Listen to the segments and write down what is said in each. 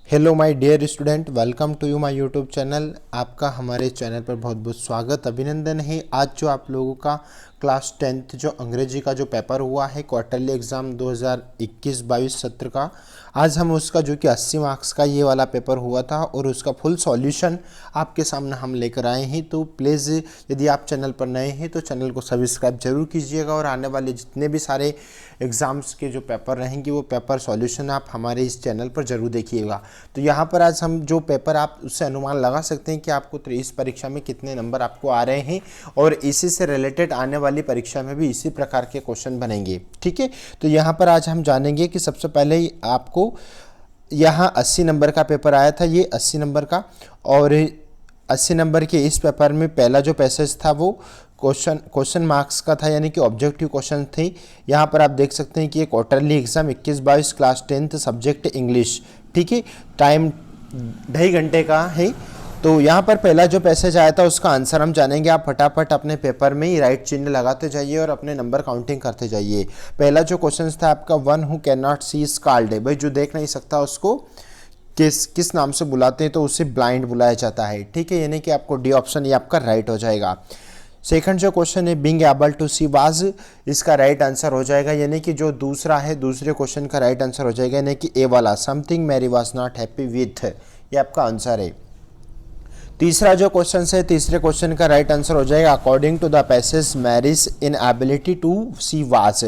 Hello my dear student, welcome to you my YouTube channel. आपका हमारे channel पर बहुत बहुत स्वागत, अभिनंदन है। आज जो आप लोगों का क्लास 10th जो अंग्रेजी का जो पेपर हुआ है क्वार्टरली एग्ज़ाम 2021-22 सत्र का, आज हम उसका जो कि 80 मार्क्स का ये वाला पेपर हुआ था और उसका फुल सॉल्यूशन आपके सामने हम लेकर आए हैं। तो प्लीज़ यदि आप चैनल पर नए हैं तो चैनल को सब्सक्राइब जरूर कीजिएगा और आने वाले जितने भी सारे एग्ज़ाम्स के जो पेपर रहेंगे वो पेपर सॉल्यूशन आप हमारे इस चैनल पर ज़रूर देखिएगा। तो यहाँ पर आज हम जो पेपर आप उससे अनुमान लगा सकते हैं कि आपको इस परीक्षा में कितने नंबर आपको आ रहे हैं और इसी से रिलेटेड आने वाली परीक्षा में भी इसी प्रकार के क्वेश्चन बनेंगे। ठीक है, तो यहाँ पर आज हम जानेंगे कि सबसे पहले ही आपको यहाँ 80 नंबर का पेपर आया था, ये 80 नंबर का, और 80 नंबर के इस पेपर में पहला जो पैसेज था वो क्वेश्चन मार्क्स का था, यानी कि ऑब्जेक्टिव क्वेश्चन थे। यहाँ पर आप देख सकते हैं कि ये quarterly exam 21-22 class 10th subject English. ठीक है, टाइम 2.5 घंटे का है। तो यहाँ पर पहला जो पैसेज आया था उसका आंसर हम जानेंगे। आप फटाफट अपने पेपर में ही राइट चिन्ह लगाते जाइए और अपने नंबर काउंटिंग करते जाइए। पहला जो क्वेश्चन था आपका, one who can not see is called, भाई जो देख नहीं सकता उसको किस नाम से बुलाते हैं, तो उसे ब्लाइंड बुलाया जाता है। ठीक है, यानी कि आपको डी ऑप्शन ये आपका राइट हो जाएगा। सेकंड जो क्वेश्चन है, being able to see was, इसका राइट आंसर हो जाएगा, यानी कि जो दूसरा है दूसरे क्वेश्चन का राइट आंसर हो जाएगा, यानी कि ए वाला something Mary was not happy with, ये आपका आंसर है। तीसरा जो क्वेश्चन है, तीसरे क्वेश्चन का राइट आंसर हो जाएगा according to the passage Mary's inability to see was,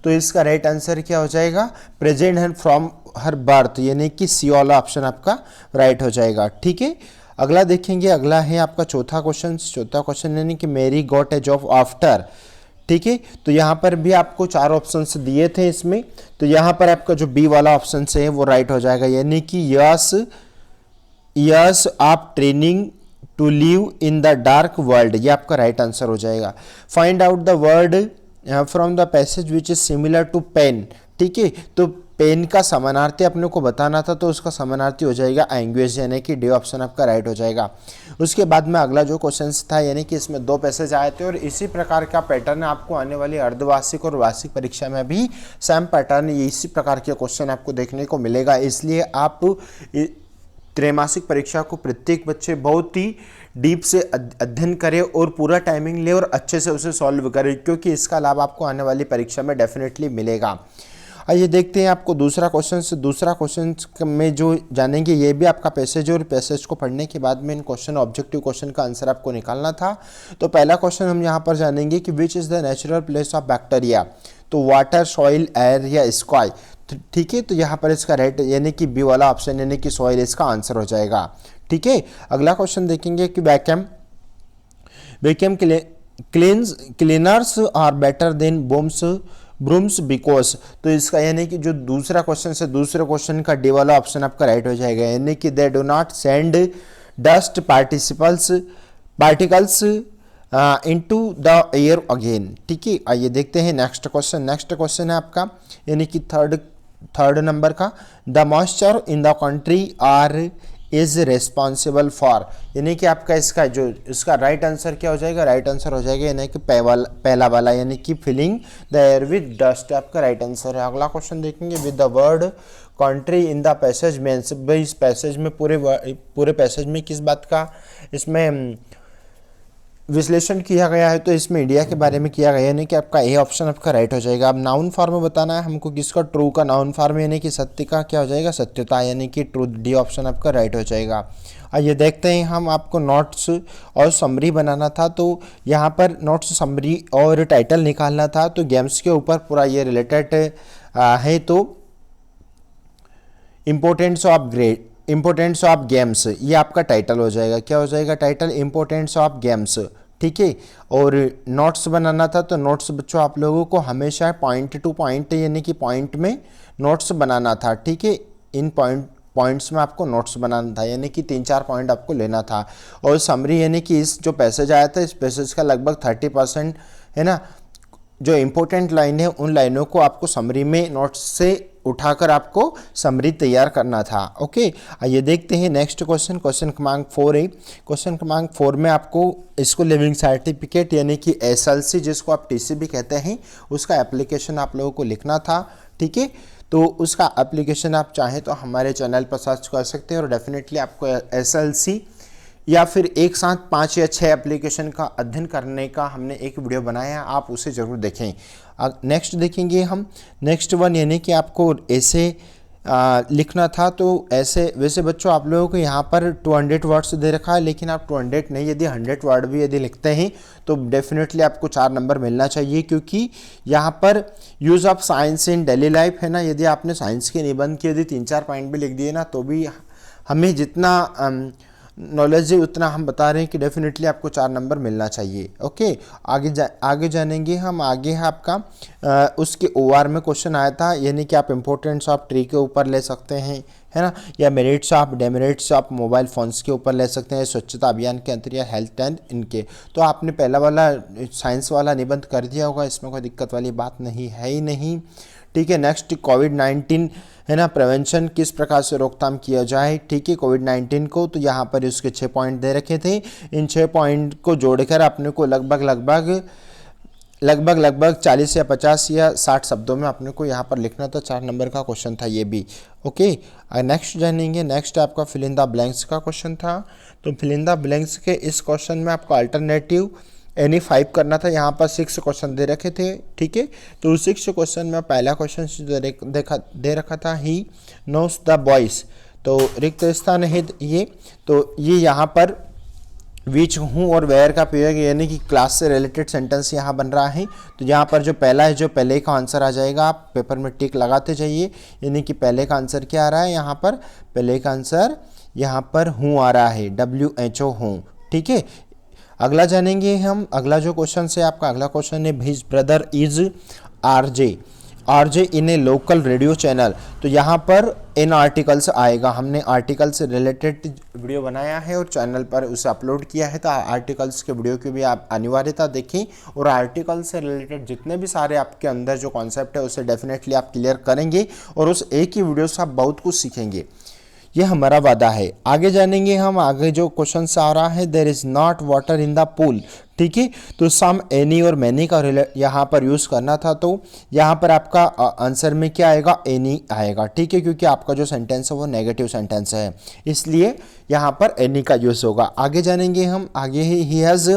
तो इसका राइट आंसर क्या हो जाएगा, प्रेजेंट है फ्रॉम हर बर्थ, यानी कि सी वाला ऑप्शन आपका राइट हो जाएगा। ठीक है, अगला देखेंगे, अगला है आपका चौथा क्वेश्चन यानी कि मेरी गॉट ए जॉब आफ्टर। ठीक है, तो यहाँ पर भी आपको 4 ऑप्शन दिए थे इसमें, तो यहाँ पर आपका जो बी वाला ऑप्शन है वो राइट हो जाएगा, यानी कि यस आप training to live in the dark world, ये आपका राइट आंसर हो जाएगा। Find out the word from the passage which is similar to pain. ठीक है, तो पेन का समानार्थी अपने को बताना था, तो उसका समानार्थी हो जाएगा एंग्वेज, यानी कि डी ऑप्शन आपका राइट हो जाएगा। उसके बाद में अगला जो क्वेश्चन था, यानी कि इसमें 2 पैसेज आए थे और इसी प्रकार का पैटर्न आपको आने वाली अर्धवार्षिक और वार्षिक परीक्षा में भी सेम पैटर्न, इसी प्रकार के क्वेश्चन आपको देखने को मिलेगा। इसलिए आप त्रैमासिक परीक्षा को प्रत्येक बच्चे बहुत ही डीप से अध्ययन करें और पूरा टाइमिंग ले और अच्छे से उसे सॉल्व करें, क्योंकि इसका लाभ आपको आने वाली परीक्षा में डेफिनेटली मिलेगा। आइए देखते हैं आपको दूसरा क्वेश्चन में जो जानेंगे, ये भी आपका पैसेज और पैसेज को पढ़ने के बाद में इन क्वेश्चन ऑब्जेक्टिव क्वेश्चन का आंसर आपको निकालना था। तो पहला क्वेश्चन हम यहाँ पर जानेंगे कि which is the natural place of bacteria, तो वाटर, सॉइल, एयर या स्काई। ठीक है, तो यहाँ पर इसका राइट यानी कि बी वाला ऑप्शन यानी कि सॉइल इसका आंसर हो जाएगा। ठीक है, अगला क्वेश्चन देखेंगे कि vacuum cleaners are better than brooms because, तो इसका यानी कि जो दूसरा क्वेश्चन से दूसरे क्वेश्चन का डी वाला ऑप्शन आपका राइट हो जाएगा, यानी कि they do not send dust particles into the air again. ठीक है, आइए देखते हैं नेक्स्ट क्वेश्चन है आपका, यानी कि थर्ड नंबर का, the moisture in the country are is responsible for, यानी कि आपका इसका राइट आंसर क्या हो जाएगा, राइट आंसर हो जाएगा यानी कि पहला वाला, यानी कि filling the air with dust आपका राइट आंसर है। अगला क्वेश्चन देखेंगे, with the word country in the passage means, भाई इस पैसेज में पूरे पैसेज में किस बात का इसमें विश्लेषण किया गया है, तो इसमें इंडिया के बारे में किया गया है, यानी कि आपका ए ऑप्शन आपका राइट हो जाएगा। अब नाउन फॉर्म में बताना है हमको किसका, ट्रू का नाउन फॉर्म यानी कि सत्य का क्या हो जाएगा, सत्यता, यानी कि ट्रूथ, डी ऑप्शन आपका राइट हो जाएगा। आइए देखते हैं, हम आपको नोट्स और समरी बनाना था, तो यहाँ पर नोट्स, समरी और टाइटल निकालना था, तो गेम्स के ऊपर पूरा ये रिलेटेड है। तो इम्पोर्टेंस ऑफ गेम्स, ये आपका टाइटल हो जाएगा, क्या हो जाएगा टाइटल, इम्पोर्टेंस ऑफ गेम्स। ठीक है, और नोट्स बनाना था, तो नोट्स बच्चों आप लोगों को हमेशा पॉइंट टू पॉइंट यानी कि पॉइंट में नोट्स बनाना था। ठीक है, इन पॉइंट्स में आपको नोट्स बनाना था, यानी कि 3-4 पॉइंट आपको लेना था। और समरी यानी कि इस जो पैसेज आया था, इस पैसेज का लगभग 30% है ना, जो इम्पोर्टेंट लाइन है उन लाइनों को आपको समरी में नोट्स से उठाकर आपको समरी तैयार करना था। ओके, आइए देखते हैं नेक्स्ट क्वेश्चन क्रमांक 4 है। क्वेश्चन क्रमांक 4 में आपको इसको लिविंग सर्टिफिकेट यानी कि एसएलसी जिसको आप टीसी भी कहते हैं, उसका एप्लीकेशन आप लोगों को लिखना था। ठीक है, तो उसका एप्लीकेशन आप चाहें तो हमारे चैनल पर सर्च कर सकते हैं और डेफिनेटली आपको एसएलसी या फिर एक साथ 5 या 6 एप्लीकेशन का अध्ययन करने का हमने एक वीडियो बनाया है, आप उसे ज़रूर देखें। नेक्स्ट देखेंगे हम नेक्स्ट वन, यानी कि आपको ऐसे लिखना था। तो ऐसे वैसे बच्चों आप लोगों को यहाँ पर 200 वर्ड्स दे रखा है, लेकिन आप 200 नहीं, यदि 100 वर्ड भी यदि लिखते हैं तो डेफिनेटली आपको 4 नंबर मिलना चाहिए, क्योंकि यहाँ पर use of science in daily life है ना। यदि आपने साइंस के निबंध के यदि 3-4 पॉइंट भी लिख दिए ना, तो भी हमें जितना नॉलेज है उतना हम बता रहे हैं कि डेफिनेटली आपको 4 नंबर मिलना चाहिए। ओके, आगे जानेंगे हम। आगे है आपका उसके ओआर में क्वेश्चन आया था, यानी कि आप इंपॉर्टेंस ऑफ ट्री के ऊपर ले सकते हैं, है ना, या merits of demerits of mobile phones के ऊपर ले सकते हैं, स्वच्छता अभियान के अंतर्गत या हेल्थ एंड इनके। तो आपने पहला वाला साइंस वाला निबंध कर दिया होगा, इसमें कोई दिक्कत वाली बात नहीं है ही नहीं। ठीक है, नेक्स्ट कोविड-19 है ना, प्रिवेंशन किस प्रकार से रोकथाम किया जाए। ठीक है, कोविड-19 को, तो यहाँ पर उसके 6 पॉइंट दे रखे थे। इन 6 पॉइंट को जोड़कर अपने को लगभग 40 या 50 या 60 शब्दों में अपने को यहाँ पर लिखना था। 4 नंबर का क्वेश्चन था ये भी। ओके, नेक्स्ट जानेंगे। नेक्स्ट आपका फिल इन द ब्लैंक्स का क्वेश्चन था। तो फिल इन द ब्लैंक्स के इस क्वेश्चन में आपको अल्टरनेटिव एनी 5 करना था। यहाँ पर 6 क्वेश्चन दे रखे थे। ठीक है, तो 6 क्वेश्चन में पहला क्वेश्चन दे रखा था, ही नोस द बॉयज। तो रिक्त स्थान है ये, तो ये यहाँ पर विच हूँ और वेयर का प्रयोग, यानी कि क्लास से रिलेटेड सेंटेंस यहाँ बन रहा है। तो यहाँ पर जो पहला है, जो पहले का आंसर आ जाएगा, आप पेपर में टिक लगाते जाइए, यानी कि पहले का आंसर क्या आ रहा है, यहाँ पर पहले का आंसर यहाँ पर हूँ आ रहा है, WHO हूँ। ठीक है, अगला जानेंगे हम। अगला जो क्वेश्चन है आपका, अगला क्वेश्चन है, his brother is RJ in A local radio channel. तो यहाँ पर इन आर्टिकल्स आएगा, हमने आर्टिकल से रिलेटेड वीडियो बनाया है और चैनल पर उसे अपलोड किया है। तो आर्टिकल्स के वीडियो की भी आप अनिवार्यता देखें, और आर्टिकल से रिलेटेड जितने भी सारे आपके अंदर जो कॉन्सेप्ट है उसे डेफिनेटली आप क्लियर करेंगे, और उस एक ही वीडियो से आप बहुत कुछ सीखेंगे, ये हमारा वादा है। आगे जानेंगे हम। आगे जो क्वेश्चन आ रहा है, there is not water in the pool. ठीक है, तो सम, एनी और मैनी का यहाँ पर यूज़ करना था। तो यहाँ पर आपका आंसर में क्या आएगा, एनी आएगा। ठीक है, क्योंकि आपका जो सेंटेंस है वो नेगेटिव सेंटेंस है, इसलिए यहाँ पर एनी का यूज़ होगा। आगे जानेंगे हम। आगे ही हैज़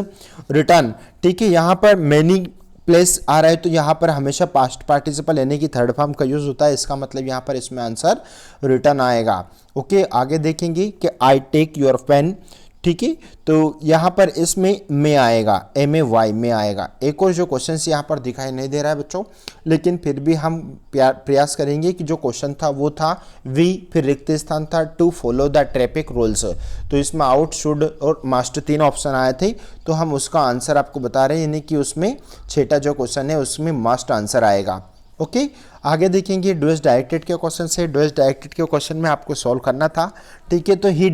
रिटर्न। ठीक है, यहाँ पर मैनी प्लेस आ रहा है, तो यहाँ पर हमेशा पास्ट पार्टिसिपल यानी कि थर्ड फॉर्म का यूज़ होता है, इसका मतलब यहाँ पर इसमें आंसर रिटर्न आएगा। ओके, आगे देखेंगे कि आई टेक योर पेन। ठीक है, तो यहाँ पर इसमें में आएगा, MAY में आएगा। एक और जो क्वेश्चन यहाँ पर दिखाई नहीं दे रहा है बच्चों, लेकिन फिर भी हम प्रयास करेंगे कि जो क्वेश्चन था वो था वी, फिर रिक्त स्थान था to follow the traffic rules. तो इसमें आउट, शुड और मस्ट 3 ऑप्शन आए थे, तो हम उसका आंसर आपको बता रहे हैं, यानी कि उसमें 6ठा जो क्वेश्चन है उसमें मस्ट आंसर आएगा। ओके, आगे देखेंगे डू इज डायरेक्टेड के क्वेश्चन से। डू इज डायरेक्टेड के क्वेश्चन में आपको सॉल्व करना था। ठीक है, तो he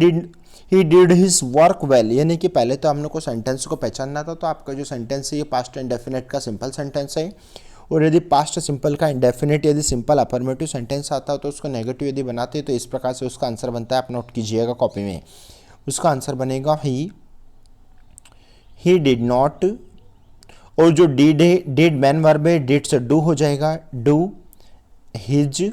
did his work well, यानी कि पहले तो हमने को सेंटेंस को पहचानना था। तो आपका जो सेंटेंस है ये पास्ट इंडेफिनिट का सिंपल सेंटेंस है, और यदि पास्ट सिंपल का इंडेफिनिट यदि सिंपल अफर्मेटिव सेंटेंस आता है तो उसको नेगेटिव यदि बनाते हैं तो इस प्रकार से उसका आंसर बनता है। आप नोट कीजिएगा कॉपी में, उसका आंसर बनेगा ही डिड नॉट, और जो डिड है, डिड मैन वर्ब है, डिड से डू हो जाएगा, डू हिज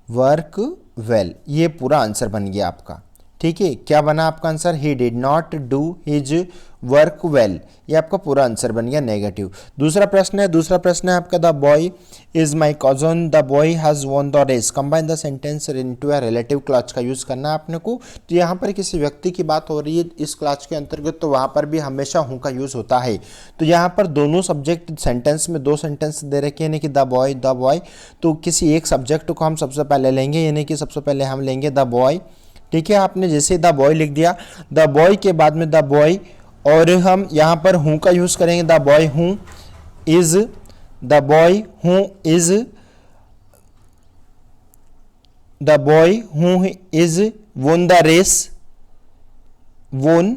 वर्क वेल, ये पूरा आंसर बन गया आपका। ठीक है, क्या बना आपका answer, he did not do his work well, ये आपका पूरा आंसर बन गया नेगेटिव। दूसरा प्रश्न है आपका, the boy is my cousin, the boy has won the race. Combine the sentence into a relative clutch का यूज करना है आपने को। तो यहाँ पर किसी व्यक्ति की बात हो रही है इस क्लच के अंतर्गत, तो वहाँ पर भी हमेशा हूँ का यूज होता है। तो यहाँ पर दोनों सब्जेक्ट सेंटेंस में 2 सेंटेंस दे रखे हैं, यानी कि द बॉय, तो किसी एक सब्जेक्ट को हम सबसे पहले लेंगे, यानी कि सबसे पहले हम लेंगे द बॉय। ठीक है, आपने जैसे द बॉय लिख दिया, द बॉय के बाद में द बॉय, और हम यहाँ पर हूँ का यूज़ करेंगे, the boy who is, the boy who is, the boy who is won the race, won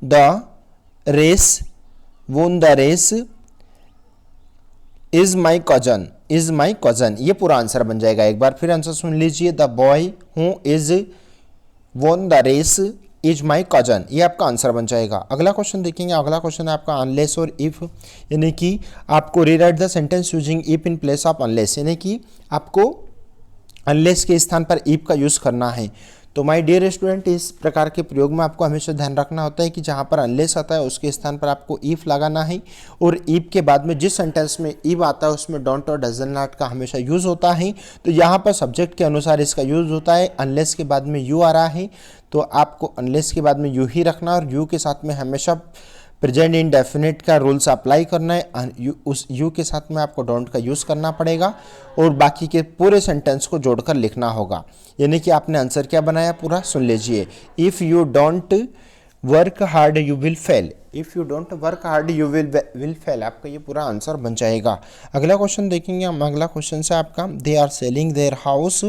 the race is my cousin, ये पूरा आंसर बन जाएगा। एक बार फिर आंसर सुन लीजिए, the boy who is won the race is my cousin, ये आपका आंसर बन जाएगा। अगला क्वेश्चन देखेंगे, अगला क्वेश्चन है आपका अनलेस और इफ, यानी कि आपको rewrite the sentence using if in place of unless, यानी कि आपको अनलेस के स्थान पर इफ का यूज़ करना है। तो माय डियर स्टूडेंट, इस प्रकार के प्रयोग में आपको हमेशा ध्यान रखना होता है कि जहाँ पर अनलेस आता है उसके स्थान पर आपको इफ लगाना है, और इफ के बाद में जिस सेंटेंस में इफ आता है उसमें डोंट और डजन नॉट का हमेशा यूज़ होता है। तो यहाँ पर सब्जेक्ट के अनुसार इसका यूज़ होता है। अनलेस के बाद में यू आ रहा है तो आपको अनलेस के बाद में यू ही रखना, और यू के साथ में हमेशा प्रेजेंट इंडेफिनिट का रूल्स अप्लाई करना है। उस यू के साथ में आपको डोंट का यूज़ करना पड़ेगा और बाकी के पूरे सेंटेंस को जोड़कर लिखना होगा। यानी कि आपने आंसर क्या बनाया पूरा सुन लीजिए। If you don't work hard you will fail, if you don't work hard you will fail, आपका ये पूरा आंसर बन जाएगा। अगला क्वेश्चन देखेंगे हम। अगला क्वेश्चन से आपका they are selling their house,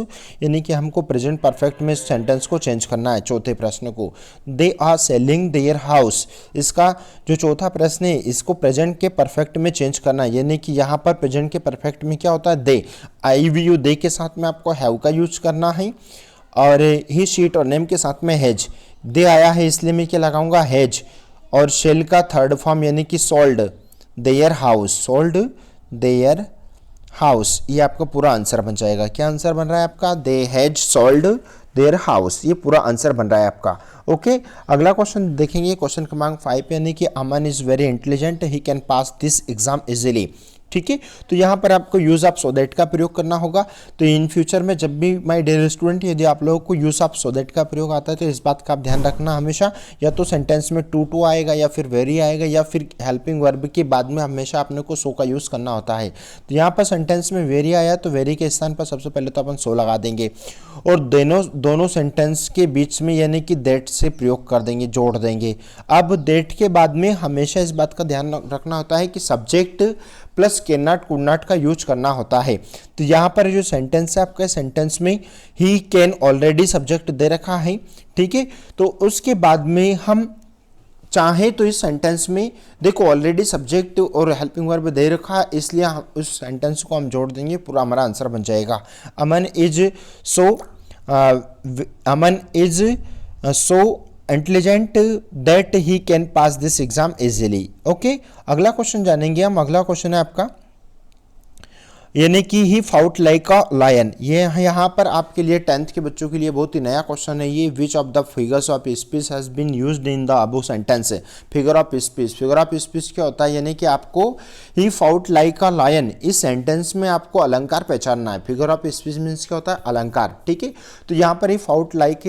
यानी कि हमको प्रेजेंट परफेक्ट में सेंटेंस को चेंज करना है। चौथे प्रश्न को they are selling their house, इसका जो चौथा प्रश्न है इसको प्रेजेंट के परफेक्ट में चेंज करना है। यानी कि यहाँ पर प्रेजेंट के परफेक्ट में क्या होता है, दे, आई वी यू, दे के साथ में आपको हैव का यूज करना है, और ही शीट और नेम के साथ में हैज, दे आया है इसलिए मैं क्या लगाऊंगा हैज, और शेल का थर्ड फॉर्म यानी कि sold their house, sold their house, ये आपका पूरा आंसर बन जाएगा। क्या आंसर बन रहा है आपका, they has sold their house, ये पूरा आंसर बन रहा है आपका। ओके, अगला क्वेश्चन देखेंगे, क्वेश्चन क्रमांक 5 यानी कि Aman is very intelligent, he can pass this exam easily. ठीक है, तो यहाँ पर आपको यूज़ ऑफ सो दैट का प्रयोग करना होगा। तो इन फ्यूचर में जब भी माय डियर स्टूडेंट यदि आप लोगों को यूज़ ऑफ सो दैट का प्रयोग आता है तो इस बात का आप ध्यान रखना हमेशा, या तो सेंटेंस में टू आएगा या फिर वेरी आएगा, या फिर हेल्पिंग वर्ब के बाद में हमेशा अपने को सो का यूज़ करना होता है। तो यहाँ पर सेंटेंस में वेरी आया तो वेरी के स्थान पर सबसे पहले तो अपन सो लगा देंगे, और दोनों सेंटेंस के बीच में यानी कि दैट से प्रयोग कर देंगे, जोड़ देंगे। अब दैट के बाद में हमेशा इस बात का ध्यान रखना होता है कि subject plus can not could not का यूज करना होता है। तो यहाँ पर जो सेंटेंस है आपका, सेंटेंस में he can already subject they रखा है। ठीक है, तो उसके बाद में हम चाहे तो इस सेंटेंस में देखो ऑलरेडी सब्जेक्ट और हेल्पिंग वर्ब दे रखा है, इसलिए हम उस सेंटेंस को हम जोड़ देंगे, पूरा हमारा आंसर बन जाएगा। Aman is so intelligent that he can pass this exam easily. Okay, अगला क्वेश्चन जानेंगे हम। अगला क्वेश्चन है आपका यानी कि he fought like a lion, ये यहाँ पर आपके लिए 10th के बच्चों के लिए बहुत ही नया क्वेश्चन है ये। Which of the figures of speech has been used in the above sentence. Figure of speech, figure of speech क्या होता है, यानी कि आपको he fought like a lion इस सेंटेंस में आपको अलंकार पहचानना है। फिगर ऑफ स्पीच मीन्स क्या होता है, अलंकार। ठीक है, तो यहाँ पर ही फाउट लाइक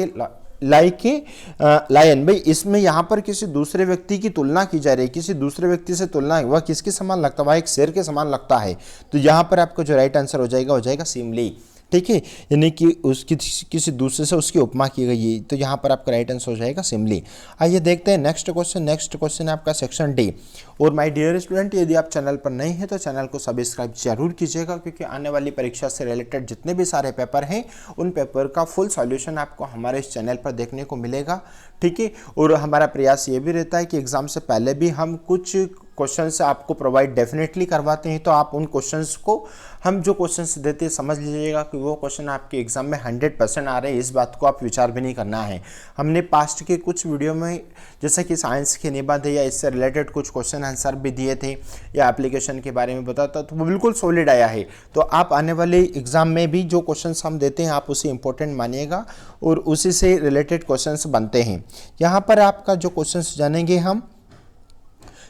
लायन, भाई इसमें यहाँ पर किसी दूसरे व्यक्ति की तुलना की जा रही है, किसी दूसरे व्यक्ति से तुलना, वह किसके समान लगता है, वह एक शेर के समान लगता है। तो यहाँ पर आपको जो राइट आंसर हो जाएगा सिमली। ठीक है, यानी कि उसकी किसी दूसरे से उसकी उपमा की गई है, तो यहाँ पर आपका राइट आंसर हो जाएगा सिमली। आइए देखते हैं नेक्स्ट क्वेश्चन। नेक्स्ट क्वेश्चन है आपका सेक्शन डी। और माय डियर स्टूडेंट, यदि आप चैनल पर नए हैं तो चैनल को सब्सक्राइब जरूर कीजिएगा, क्योंकि आने वाली परीक्षा से रिलेटेड जितने भी सारे पेपर हैं उन पेपर का फुल सॉल्यूशन आपको हमारे इस चैनल पर देखने को मिलेगा। ठीक है, और हमारा प्रयास ये भी रहता है कि एग्जाम से पहले भी हम कुछ क्वेश्चंस आपको प्रोवाइड डेफिनेटली करवाते हैं, तो आप उन क्वेश्चंस को, हम जो क्वेश्चंस देते हैं समझ लीजिएगा कि वो क्वेश्चन आपके एग्जाम में 100% आ रहे हैं, इस बात को आप विचार भी नहीं करना है। हमने पास्ट के कुछ वीडियो में जैसे कि साइंस के निबंध या इससे रिलेटेड कुछ क्वेश्चन आंसर भी दिए थे, या एप्लीकेशन के बारे में बताता, तो वो बिल्कुल सॉलिड आया है। तो आप आने वाले एग्जाम में भी जो क्वेश्चन हम देते हैं आप उसे इंपॉर्टेंट मानिएगा, और उसी से रिलेटेड क्वेश्चन बनते हैं। यहाँ पर आपका जो क्वेश्चन जानेंगे हम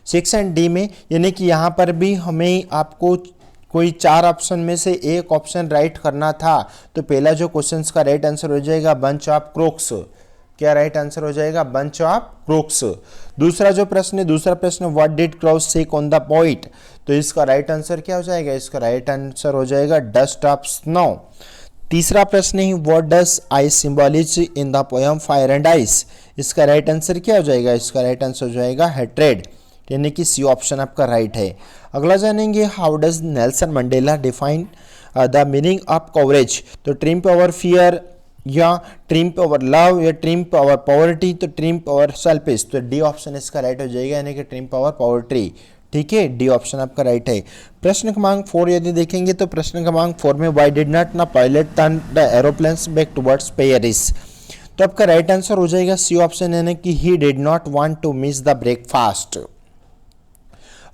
सेक्शन डी में, यानी कि यहाँ पर भी हमें आपको कोई 4 ऑप्शन में से एक ऑप्शन राइट करना था। तो पहला जो क्वेश्चन का राइट आंसर हो जाएगा बंच ऑफ क्रोक्स। क्या राइट आंसर हो जाएगा, बंच ऑफ क्रोक्स। दूसरा जो प्रश्न है, दूसरा प्रश्न व्हाट डिड क्लाउस से ऑन द पोइट, तो इसका राइट आंसर क्या हो जाएगा, इसका राइट आंसर हो जाएगा डस्ट ऑफ स्नो। तीसरा प्रश्न है what does ice symbolise in the poem fire and ice, इसका राइट आंसर क्या हो जाएगा, इसका राइट आंसर हो जाएगा हेट्रेड, यानी कि सी ऑप्शन आपका राइट है। अगला जानेंगे how does Nelson Mandela define the meaning of coverage, तो ट्रिम्प ओवर फियर, या ट्रिम्प ओवर लव, या ट्रिम्प ओवर पॉवर्टी, तो ट्रिम्प ओवर सेल्फिश, तो डी ऑप्शन इसका राइट हो जाएगा, यानी कि ट्रिम्प ओवर पॉवर्टी। ठीक है, डी ऑप्शन आपका राइट है। प्रश्न क्रमांक 4 यदि देखेंगे तो प्रश्न क्रमांक 4 में व्हाई डिड नॉट ना pilot turn the aeroplanes back towards Paris, तो आपका राइट आंसर हो जाएगा सी ऑप्शन, यानी कि he did not want to miss the breakfast.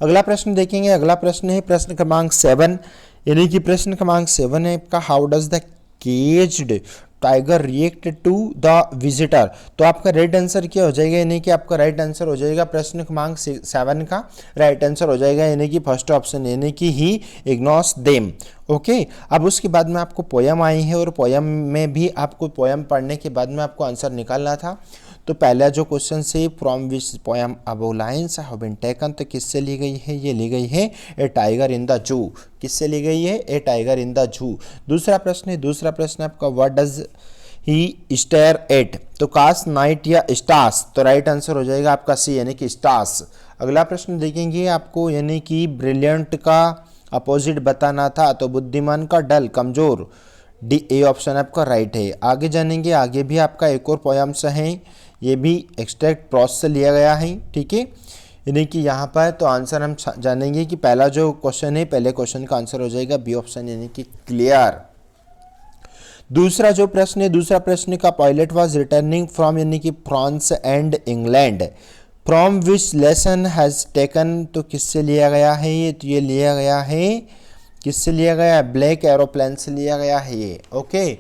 अगला प्रश्न देखेंगे। अगला प्रश्न है प्रश्न क्रमांक 7, यानी कि प्रश्न क्रमांक 7 है आपका, how does the caged tiger react to the visitor. तो आपका राइट आंसर क्या हो जाएगा, यानी कि आपका राइट आंसर हो जाएगा प्रश्न क्रमांक 7 का राइट आंसर हो जाएगा, यानी कि फर्स्ट ऑप्शन, यानी कि ही इग्नोर्स देम। ओके, अब उसके बाद में आपको पोयम आई है और पोयम में भी आपको पोयम पढ़ने के बाद में आपको आंसर निकालना था। तो पहला जो क्वेश्चन से from which poem above lines have been taken, तो किससे ली गई है, ये ली गई है ए टाइगर इन द जू। किससे ली गई है, ए टाइगर इन द जू। दूसरा प्रश्न है, दूसरा प्रश्न आपका, what does he stare at, तो कास्ट नाइट या स्टार्स, तो राइट आंसर हो जाएगा आपका सी, यानी कि स्टार्स। अगला प्रश्न देखेंगे आपको, यानी कि ब्रिलियंट का अपोजिट बताना था, तो बुद्धिमान का डल कमजोर, डी ए ऑप्शन आपका राइट है। आगे जानेंगे, आगे भी आपका एक और पोयम्स हैं, ये भी एक्सट्रैक्ट प्रॉस से लिया गया है, ठीक है, यानी कि यहाँ पर तो आंसर हम जानेंगे कि पहला जो क्वेश्चन है, पहले क्वेश्चन का आंसर हो जाएगा बी ऑप्शन, यानी कि क्लियर। दूसरा जो प्रश्न है, दूसरा प्रश्न का, पायलट वाज रिटर्निंग फ्रॉम, यानी कि France and England, from which lesson has taken, तो किससे लिया गया है ये, तो ये लिया गया है, किससे लिया गया है, ब्लैक एरोप्लेन से लिया गया है ये। ओके,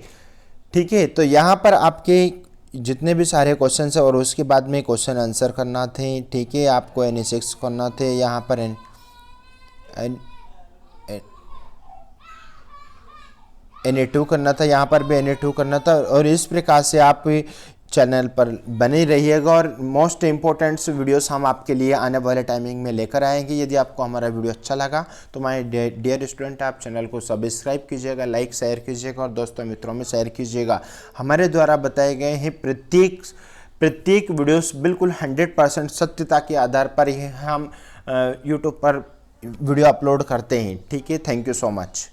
ठीक है, तो यहाँ पर आपके जितने भी सारे क्वेश्चन है और उसके बाद में क्वेश्चन आंसर करना थे, ठीक है, आपको NA6 करना थे, यहाँ पर NA2 करना था, यहाँ पर भी NA2 करना था, और इस प्रकार से आप चैनल पर बने रहिएगा और मोस्ट इम्पोर्टेंट्स वीडियोस हम आपके लिए आने वाले टाइमिंग में लेकर आएंगे। यदि आपको हमारा वीडियो अच्छा लगा तो माय डियर स्टूडेंट, आप चैनल को सब्सक्राइब कीजिएगा, लाइक शेयर कीजिएगा और दोस्तों मित्रों में शेयर कीजिएगा। हमारे द्वारा बताए गए हैं प्रत्येक वीडियोस बिल्कुल 100% सत्यता के आधार पर ही हम यूट्यूब पर वीडियो अपलोड करते हैं, ठीक है। Thank you so much.